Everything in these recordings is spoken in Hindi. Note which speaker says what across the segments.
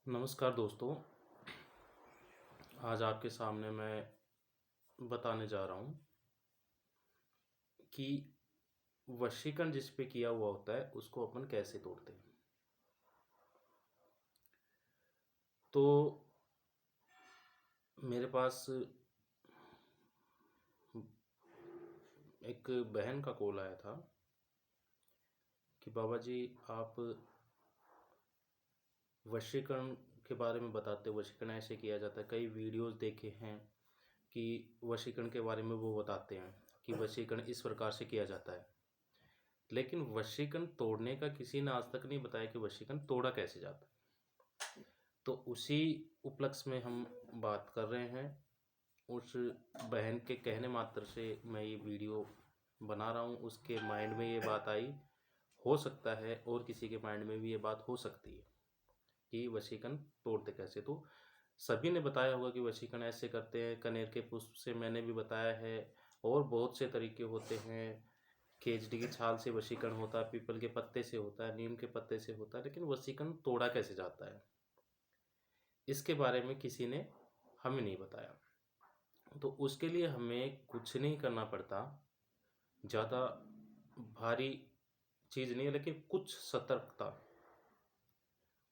Speaker 1: नमस्कार दोस्तों। आज आपके सामने मैं बताने जा रहा हूँ कि वशीकरण जिस पे किया हुआ होता है उसको अपन कैसे तोड़ते हैं। तो मेरे पास एक बहन का कॉल आया था कि बाबा जी आप वशीकरण के बारे में बताते हो, वशीकरण ऐसे किया जाता है। कई वीडियोस देखे हैं कि वशीकरण के बारे में वो बताते हैं कि वशीकरण इस प्रकार से किया जाता है, लेकिन वशीकरण तोड़ने का किसी ने आज तक नहीं बताया कि वशीकरण तोड़ा कैसे जाता है। तो उसी उपलक्ष्य में हम बात कर रहे हैं। उस बहन के कहने मात्र से मैं ये वीडियो बना रहा हूँ। उसके माइंड में ये बात आई, हो सकता है और किसी के माइंड में भी ये बात हो सकती है कि वशीकरण तोड़ते कैसे। तो सभी ने बताया होगा कि वशीकरण ऐसे करते हैं, कनेर के पुष्प से मैंने भी बताया है, और बहुत से तरीके होते हैं। केचड़ी की छाल से वशीकरण होता है, पीपल के पत्ते से होता है, नीम के पत्ते से होता है, लेकिन वशीकरण तोड़ा कैसे जाता है इसके बारे में किसी ने हमें नहीं बताया। तो उसके लिए हमें कुछ नहीं करना पड़ता, ज़्यादा भारी चीज़ नहीं है, लेकिन कुछ सतर्कता,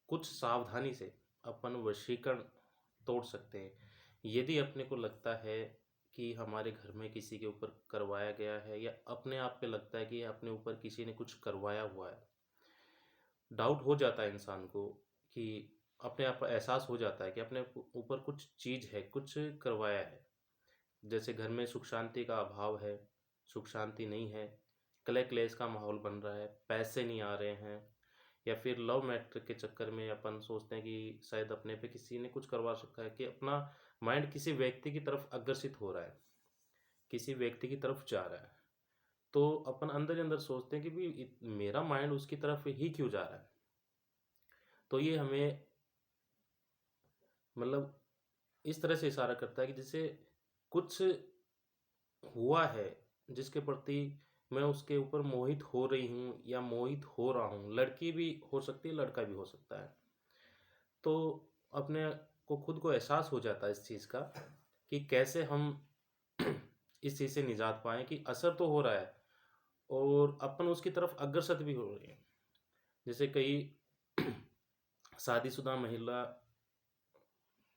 Speaker 1: कुछ सावधानी से अपन वशीकरण तोड़ सकते हैं। यदि अपने को लगता है कि हमारे घर में किसी के ऊपर करवाया गया है, या अपने आप पे लगता है कि अपने ऊपर किसी ने कुछ करवाया हुआ है, डाउट हो जाता है इंसान को कि अपने आप एहसास हो जाता है कि अपने ऊपर कुछ चीज़ है, कुछ करवाया है। जैसे घर में सुख शांति का अभाव है, सुख शांति नहीं है, कलह क्लेश का माहौल बन रहा है, पैसे नहीं आ रहे हैं, या फिर लव मैटर के चक्कर में अपन सोचते हैं कि शायद अपने पे किसी ने कुछ करवा रखा है, कि अपना माइंड किसी व्यक्ति की तरफ अग्रसित हो रहा है, किसी व्यक्ति की तरफ जा रहा है। तो अपन अंदर ही अंदर सोचते हैं कि भी मेरा माइंड उसकी तरफ ही क्यों जा रहा है। तो ये हमें मतलब इस तरह से इशारा करता है कि जैसे कुछ हुआ है जिसके प्रति मैं उसके ऊपर मोहित हो रही हूँ या मोहित हो रहा हूँ। लड़की भी हो सकती है, लड़का भी हो सकता है। तो अपने को खुद को एहसास हो जाता है इस चीज़ का कि कैसे हम इस चीज़ से निजात पाएँ, कि असर तो हो रहा है और अपन उसकी तरफ अग्रसर भी हो रहे हैं। जैसे कई शादीशुदा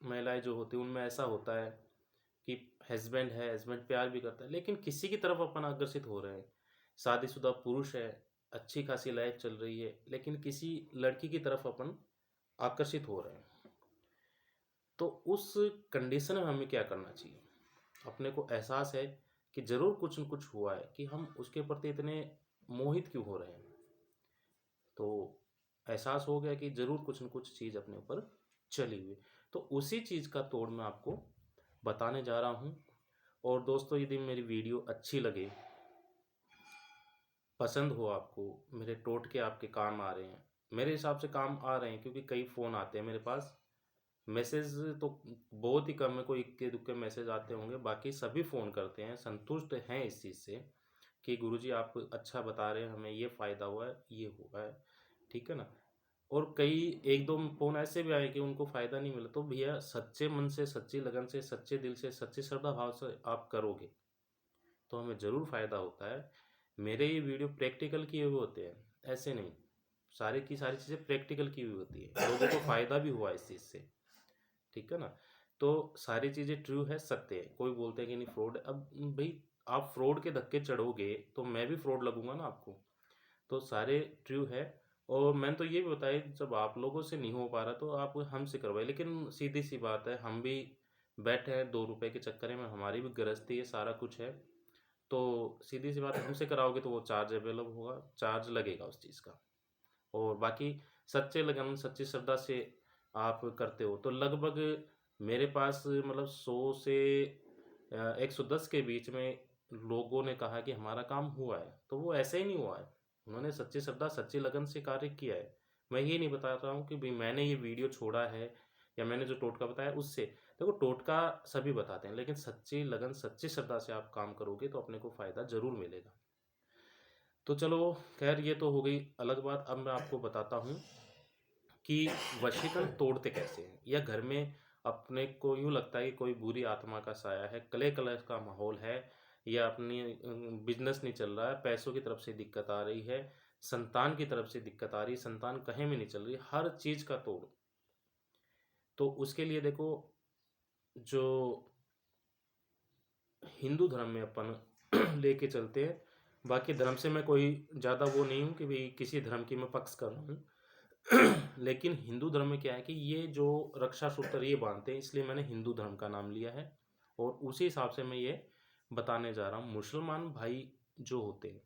Speaker 1: महिलाएं जो होती हैं उनमें ऐसा होता है कि हस्बैंड है, हस्बैंड प्यार भी करता है, लेकिन किसी की तरफ अपन आकर्षित हो रहे हैं। शादीशुदा पुरुष है, अच्छी खासी लाइफ चल रही है, लेकिन किसी लड़की की तरफ अपन आकर्षित हो रहे हैं। तो उस कंडीशन में हमें क्या करना चाहिए। अपने को एहसास है कि जरूर कुछ न कुछ हुआ है, कि हम उसके प्रति इतने मोहित क्यों हो रहे हैं। तो एहसास हो गया कि जरूर कुछ न कुछ चीज़ अपने ऊपर चली हुई। तो उसी चीज़ का तोड़ मैं आपको बताने जा रहा हूँ। और दोस्तों, यदि मेरी वीडियो अच्छी लगे, पसंद हो आपको, मेरे टोटके आपके काम आ रहे हैं, मेरे हिसाब से काम आ रहे हैं, क्योंकि कई फ़ोन आते हैं मेरे पास। मैसेज तो बहुत ही कम है, कोई इक्के दुक्के मैसेज आते होंगे, बाकी सभी फ़ोन करते हैं, संतुष्ट हैं इस चीज़ से कि गुरुजी आप अच्छा बता रहे हैं, हमें ये फ़ायदा हुआ है, ये हुआ है, ठीक है ना। और कई एक दो फ़ोन ऐसे भी आए कि उनको फ़ायदा नहीं मिला। तो भैया सच्चे मन से, सच्ची लगन से, सच्चे दिल से, सच्ची श्रद्धा भाव से आप करोगे तो हमें ज़रूर फ़ायदा होता है। मेरे ये वीडियो प्रैक्टिकल किए हुए होते हैं, ऐसे नहीं। सारी की सारी चीज़ें प्रैक्टिकल की हुई होती है, लोगों को फ़ायदा भी हुआ इस चीज़ से, ठीक है ना। तो सारी चीज़ें ट्रू है, सत्य है। कोई बोलते हैं कि नहीं फ्रॉड है, अब भाई आप फ्रॉड के धक्के चढ़ोगे तो मैं भी फ्रॉड लगूंगा ना आपको। तो सारे ट्रू है। और मैंने तो ये भी बताया, जब आप लोगों से नहीं हो पा रहा तो आप हमसे करवाइए। लेकिन सीधी सी बात है, हम भी बैठे हैं 2 रुपए के चक्कर में, हमारी भी गृहस्थी है, सारा कुछ है। तो सीधी सी बात है, हमसे कराओगे तो वो चार्ज अवेलेबल होगा, चार्ज लगेगा उस चीज़ का। और बाकी सच्चे लगन, सच्ची श्रद्धा से आप करते हो तो लगभग मेरे पास मतलब 100 से 110 के बीच में लोगों ने कहा कि हमारा काम हुआ है। तो वो ऐसे ही नहीं हुआ है, उन्होंने सच्ची श्रद्धा, सच्ची लगन से कार्य किया है। मैं ये नहीं बता रहा हूँ कि भाई मैंने ये वीडियो छोड़ा है या मैंने जो टोटका बताया उससे। देखो, टोटका सभी बताते हैं, लेकिन सच्ची लगन, सच्ची श्रद्धा से आप काम करोगे तो अपने को फ़ायदा ज़रूर मिलेगा। तो चलो, खैर ये तो हो गई अलग बात। अब मैं आपको बताता हूँ कि वशीकरण तोड़ते कैसे हैं, या घर में अपने को यूँ लगता है कि कोई बुरी आत्मा का साया है, कले-कलह का माहौल है, या अपनी बिज़नेस नहीं चल रहा है, पैसों की तरफ से दिक्कत आ रही है, संतान की तरफ से दिक्कत आ रही है, संतान कहीं में नहीं चल रही, हर चीज़ का तोड़। तो उसके लिए देखो, जो हिंदू धर्म में अपन लेके चलते हैं, बाकी धर्म से मैं कोई ज़्यादा वो नहीं हूँ कि भाई किसी धर्म की मैं पक्ष कर रहा हूँ। लेकिन हिंदू धर्म में क्या है कि ये जो रक्षा सूत्र ये बांधते हैं, इसलिए मैंने हिंदू धर्म का नाम लिया है, और उसी हिसाब से मैं ये बताने जा रहा हूँ। मुसलमान भाई जो होते हैं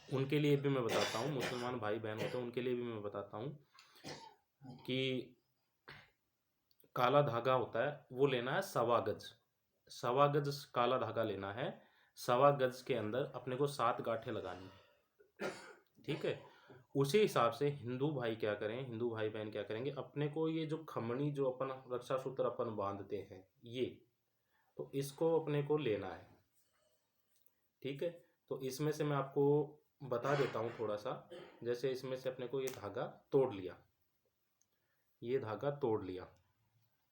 Speaker 1: उनके लिए भी मैं बताता हूँ, मुसलमान भाई बहन होते हैं उनके लिए भी मैं बताता हूँ कि काला धागा होता है वो लेना है 1.25 गज। 1.25 गज काला धागा लेना है। 1.25 गज के अंदर अपने को 7 गांठें लगानी है। ठीक है। उसी हिसाब से हिंदू भाई क्या करें, हिंदू भाई बहन क्या करेंगे, अपने को ये जो खमनी जो अपन रक्षा सूत्र अपन बांधते हैं ये, तो इसको अपने को लेना है। ठीक है। तो इसमें से मैं आपको बता देता हूँ थोड़ा सा। जैसे इसमें से अपने को ये धागा तोड़ लिया, ये धागा तोड़ लिया।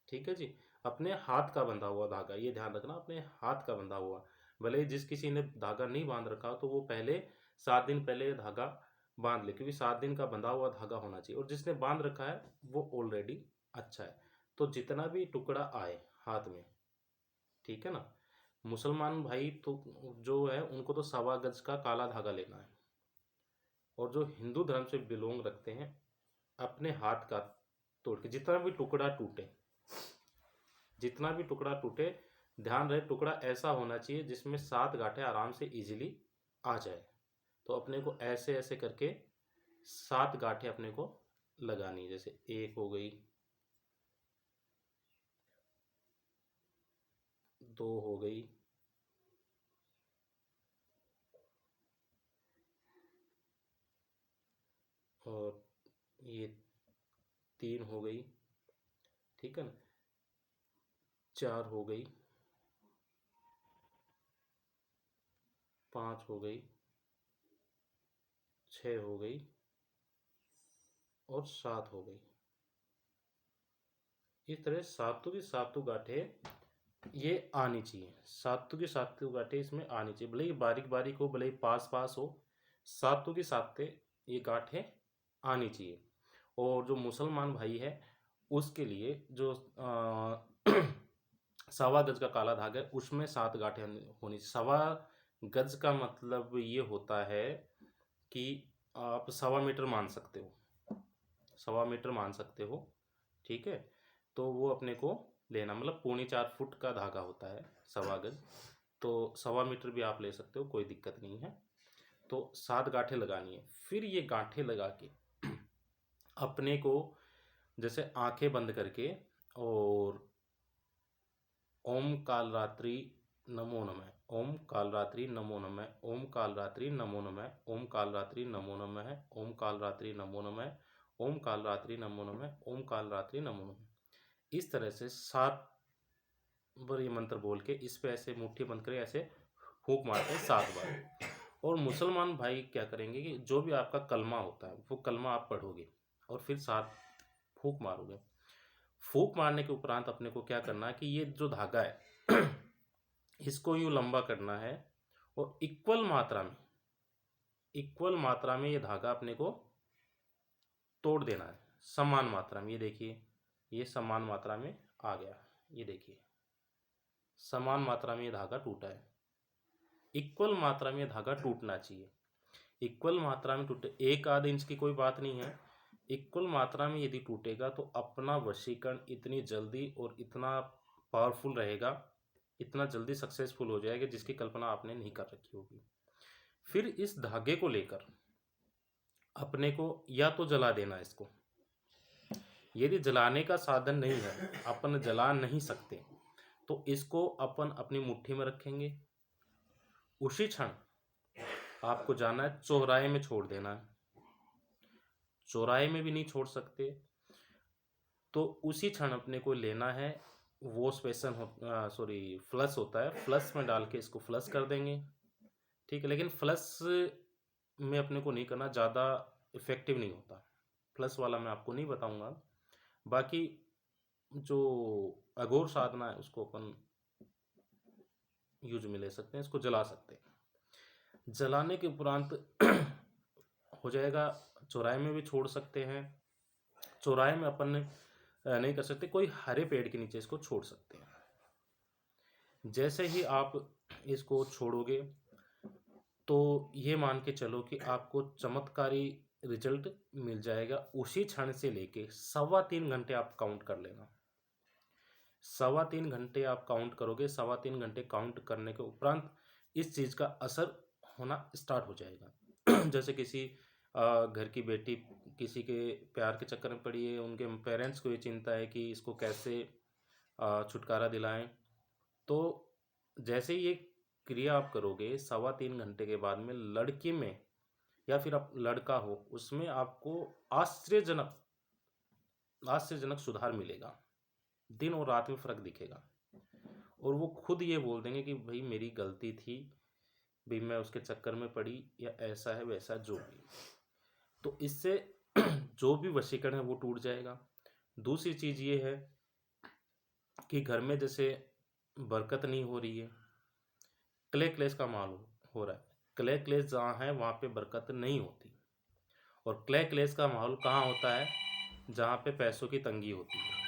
Speaker 1: ठीक है जी। अपने हाथ का बंधा हुआ धागा, ये ध्यान रखना, अपने हाथ का बंधा हुआ। भले ही जिस किसी ने धागा नहीं बांध रखा तो वो पहले 7 दिन पहले ये धागा बांध ले, क्योंकि 7 दिन का बंधा हुआ धागा होना चाहिए। और जिसने बांध रखा है वो ऑलरेडी अच्छा है। तो जितना भी टुकड़ा आए हाथ में, ठीक है ना, मुसलमान भाई तो जो है उनको तो 1.25 गज का काला धागा लेना है। और जो हिंदू धर्म से बिलोंग रखते हैं, अपने हाथ का तोड़ के जितना भी टुकड़ा टूटे, जितना भी टुकड़ा टूटे, ध्यान रहे टुकड़ा ऐसा होना चाहिए जिसमें 7 गांठें आराम से इजीली आ जाए। तो अपने को ऐसे ऐसे करके 7 गांठें अपने को लगानी है। जैसे 1 हो गई, 2 हो गई, और ये 3 हो गई, ठीक है ना, 4 हो गई, 5 हो गई, 6 हो गई, और 7 हो गई। इस तरह सातों की सातों गांठें ये आनी चाहिए, सातों की सातों गांठें इसमें आनी चाहिए। भले ही बारीक बारीक हो, भले ही पास पास हो, सातों की सातें ये गांठें आनी चाहिए। और जो मुसलमान भाई है उसके लिए जो 1.25 गज का काला धागा है उसमें 7 गांठें होनी। 1.25 गज का मतलब ये होता है कि आप 1.25 मीटर मान सकते हो, 1.25 मीटर मान सकते हो। ठीक है। तो वो अपने को लेना, मतलब 3.25 फुट का धागा होता है 1.25 गज। तो 1.25 मीटर भी आप ले सकते हो, कोई दिक्कत नहीं है। तो 7 गांठें लगानी है। फिर ये गांठें लगा के अपने को जैसे आंखें बंद करके, और ओम काल रात्रि नमो नमः, ओम काल रात्रि नमो नमः, ओम काल रात्रि नमो नमः, ओम काल रात्रि नमो नमः, ओम काल रात्रि नमो नमः, ओम काल रात्रि नमो नमः, ओम काल रात्रि नमो नमः। इस तरह से 7 बार ये मंत्र बोल के इस पे ऐसे मुट्ठी बंद करे, ऐसे फूंक मारते हैं 7 बार। और मुसलमान भाई क्या करेंगे कि जो भी आपका कलमा होता है वो कलमा आप पढ़ोगे और फिर 7 फूंक मारोगे। फूंक मारने के उपरांत अपने को क्या करना है कि ये जो धागा है इसको यूं लंबा करना है, और इक्वल मात्रा में ये धागा अपने को तोड़ देना है, समान मात्रा में। ये देखिए, ये समान मात्रा में आ गया, ये देखिए समान मात्रा में ये धागा टूटा है। इक्वल मात्रा में ये धागा टूटना चाहिए। इक्वल मात्रा में टूटे, 1 आध इंच की कोई बात नहीं है। इक्वल मात्रा में यदि टूटेगा तो अपना वशीकरण इतनी जल्दी और इतना पावरफुल रहेगा, इतना जल्दी सक्सेसफुल हो जाएगा जिसकी कल्पना आपने नहीं कर रखी होगी। फिर इस धागे को लेकर अपने को या तो जला देना है इसको। यदि जलाने का साधन नहीं है, अपन जला नहीं सकते, तो इसको अपन अपनी मुट्ठी में रखेंगे। उसी क्षण आपको जाना है चौराहे में, छोड़ देना है। चौराहे में भी नहीं छोड़ सकते तो उसी क्षण अपने को लेना है, वॉश बेसन फ्लश होता है, फ्लश में डाल के इसको फ्लश कर देंगे। ठीक है। लेकिन फ्लश में अपने को नहीं करना, ज़्यादा इफेक्टिव नहीं होता। प्लस वाला मैं आपको नहीं बताऊंगा। बाकी जो अघोर साधना है उसको अपन यूज में ले सकते हैं, इसको जला सकते हैं। जलाने के उपरांत हो जाएगा, चौराहे में भी छोड़ सकते हैं। चौराहे में अपन नहीं कर सकते, कोई हरे पेड़ के नीचे इसको छोड़ सकते हैं। जैसे ही आप इसको छोड़ोगे तो ये मान के चलो कि आपको चमत्कारी रिजल्ट मिल जाएगा। उसी क्षण से लेके 3.25 घंटे आप काउंट कर लेना। 3.25 घंटे आप काउंट करोगे, 3.25 घंटे काउंट करने के उपरांत इस चीज़ का असर होना स्टार्ट हो जाएगा। जैसे किसी घर की बेटी किसी के प्यार के चक्कर में पड़ी है, उनके पेरेंट्स को ये चिंता है कि इसको कैसे छुटकारा दिलाएं, तो जैसे ही ये क्रिया आप करोगे 3.25 घंटे के बाद में लड़की में या फिर आप लड़का हो उसमें आपको आश्चर्यजनक आश्चर्यजनक सुधार मिलेगा। दिन और रात में फर्क दिखेगा और वो खुद ये बोल देंगे कि भाई मेरी गलती थी, भाई मैं उसके चक्कर में पड़ी, या ऐसा है वैसा जो भी। तो इससे जो भी वशीकरण है वो टूट जाएगा। दूसरी चीज़ ये है कि घर में जैसे बरकत नहीं हो रही है, क्ले क्लेश का माल हो रहा है। क्ले क्लेश जहाँ है वहाँ पे बरकत नहीं होती। और क्ले क्लेश का माहौल कहाँ होता है? जहाँ पे पैसों की तंगी होती है।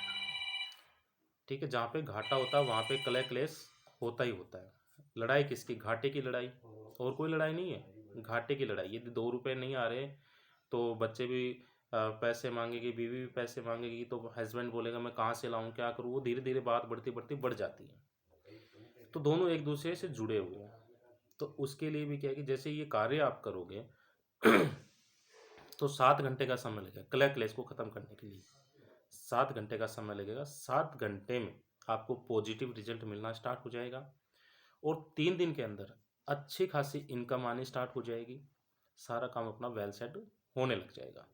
Speaker 1: ठीक है, जहाँ पे घाटा होता है वहाँ पे क्ले क्लेश होता ही होता है। लड़ाई किसकी? घाटे की लड़ाई, और कोई लड़ाई नहीं है, घाटे की लड़ाई। यदि 2 रुपये नहीं आ रहे तो बच्चे भी पैसे मांगेगी, बीवी भी पैसे मांगेगी, तो हस्बैंड बोलेगा मैं कहाँ से लाऊं, क्या करूँ। वो धीरे धीरे बात बढ़ती बढ़ती बढ़ जाती है। तो दोनों एक दूसरे से जुड़े हुए हैं। तो उसके लिए भी क्या है कि जैसे ये कार्य आप करोगे तो 7 घंटे का समय लगेगा क्ले क्लेश को ख़त्म करने के लिए। 7 घंटे का समय लगेगा। 7 घंटे में आपको पॉजिटिव रिजल्ट मिलना स्टार्ट हो जाएगा और 3 दिन के अंदर अच्छी खासी इनकम आनी स्टार्ट हो जाएगी। सारा काम अपना वेल सेट होने लग जाएगा।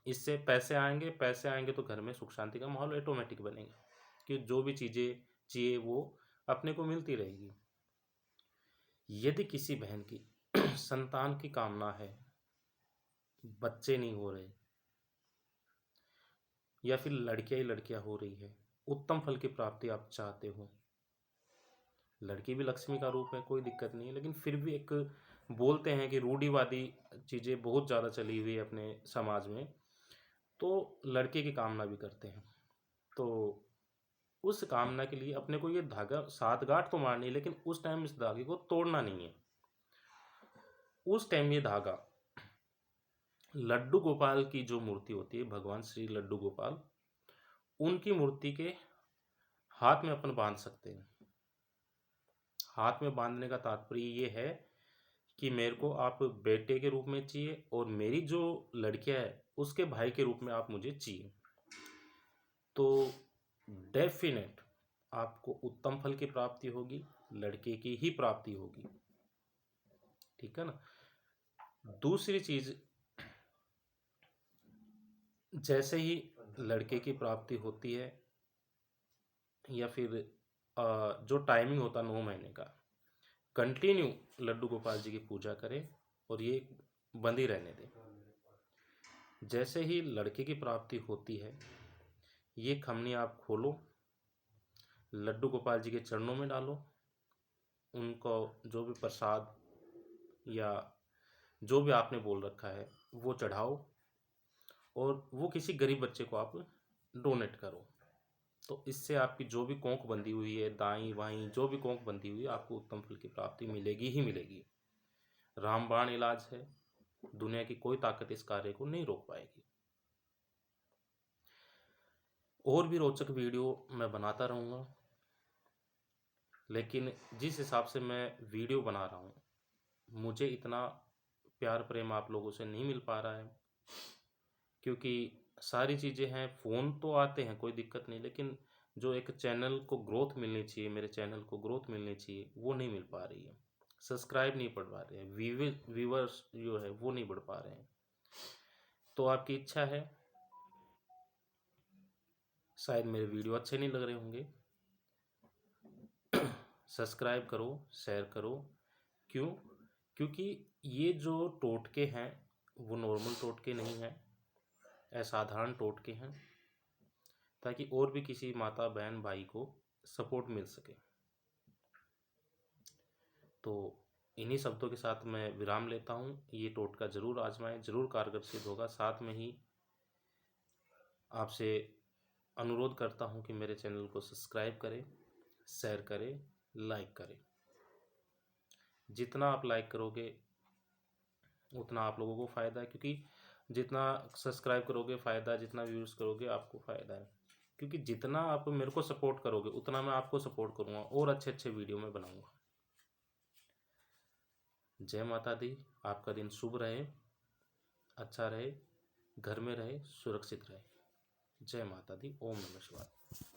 Speaker 1: इससे पैसे आएंगे तो घर में सुख शांति का माहौल ऑटोमेटिक बनेगा कि जो भी चीज़ें चाहिए वो अपने को मिलती रहेगी। यदि किसी बहन की संतान की कामना है, बच्चे नहीं हो रहे, या फिर लड़कियां ही लड़कियां हो रही है, उत्तम फल की प्राप्ति आप चाहते हो, लड़की भी लक्ष्मी का रूप है, कोई दिक्कत नहीं है, लेकिन फिर भी एक बोलते हैं कि रूढ़िवादी चीज़ें बहुत ज़्यादा चली हुई है अपने समाज में, तो लड़के की कामना भी करते हैं। तो उस कामना के लिए अपने को ये धागा सात गांठ तो मारनी है, लेकिन उस टाइम इस धागे को तोड़ना नहीं है। उस टाइम ये धागा लड्डू गोपाल की जो मूर्ति होती है, भगवान श्री लड्डू गोपाल, उनकी मूर्ति के हाथ में अपन बांध सकते हैं। हाथ में बांधने का तात्पर्य ये है कि मेरे को आप बेटे के रूप में चाहिए और मेरी जो लड़कियां है उसके भाई के रूप में आप मुझे चाहिए। तो डेफिनेट आपको उत्तम फल की प्राप्ति होगी, लड़के की ही प्राप्ति होगी। ठीक है ना। दूसरी चीज, जैसे ही लड़के की प्राप्ति होती है या फिर जो टाइमिंग होता है 9 महीने का, कंटिन्यू लड्डू गोपाल जी की पूजा करें और ये बंदी रहने दें। जैसे ही लड़के की प्राप्ति होती है, ये खमनी आप खोलो, लड्डू गोपाल जी के चरणों में डालो, उनको जो भी प्रसाद या जो भी आपने बोल रखा है वो चढ़ाओ और वो किसी गरीब बच्चे को आप डोनेट करो। तो इससे आपकी जो भी कोंख बंधी हुई है, दाई वाई जो भी कोंख बंधी हुई है, आपको उत्तम फल की प्राप्ति मिलेगी ही मिलेगी। रामबाण इलाज है, दुनिया की कोई ताकत इस कार्य को नहीं रोक पाएगी। और भी रोचक वीडियो मैं बनाता रहूँगा, लेकिन जिस हिसाब से मैं वीडियो बना रहा हूँ मुझे इतना प्यार प्रेम आप लोगों से नहीं मिल पा रहा है, क्योंकि सारी चीज़ें हैं, फ़ोन तो आते हैं कोई दिक्कत नहीं, लेकिन जो एक चैनल को ग्रोथ मिलनी चाहिए, मेरे चैनल को ग्रोथ मिलनी चाहिए, वो नहीं मिल पा रही है। सब्सक्राइब नहीं बढ़ पा रहे हैं, व्यूवर्स जो है वो नहीं बढ़ पा रहे हैं। तो आपकी इच्छा है, शायद मेरे वीडियो अच्छे नहीं लग रहे होंगे, सब्सक्राइब करो, शेयर करो। क्योंकि ये जो टोटके हैं वो नॉर्मल टोटके नहीं हैं, असाधारण टोटके हैं, ताकि और भी किसी माता बहन भाई को सपोर्ट मिल सके। तो इन्हीं शब्दों के साथ मैं विराम लेता हूँ। ये टोटका ज़रूर आजमाएं, ज़रूर कारगर सिद्ध होगा। साथ में ही आपसे अनुरोध करता हूँ कि मेरे चैनल को सब्सक्राइब करें, शेयर करें, लाइक करें। जितना आप लाइक करोगे उतना आप लोगों को फ़ायदा है, क्योंकि जितना सब्सक्राइब करोगे फ़ायदा, जितना व्यूज़ करोगे आपको फ़ायदा है। क्योंकि जितना आप मेरे को सपोर्ट करोगे उतना मैं आपको सपोर्ट करूँगा और अच्छे अच्छे वीडियो में बनाऊँगा। जय माता दी। आपका दिन शुभ रहे, अच्छा रहे, घर में रहे, सुरक्षित रहे। जय माता दी। ओम नमः शिवाय।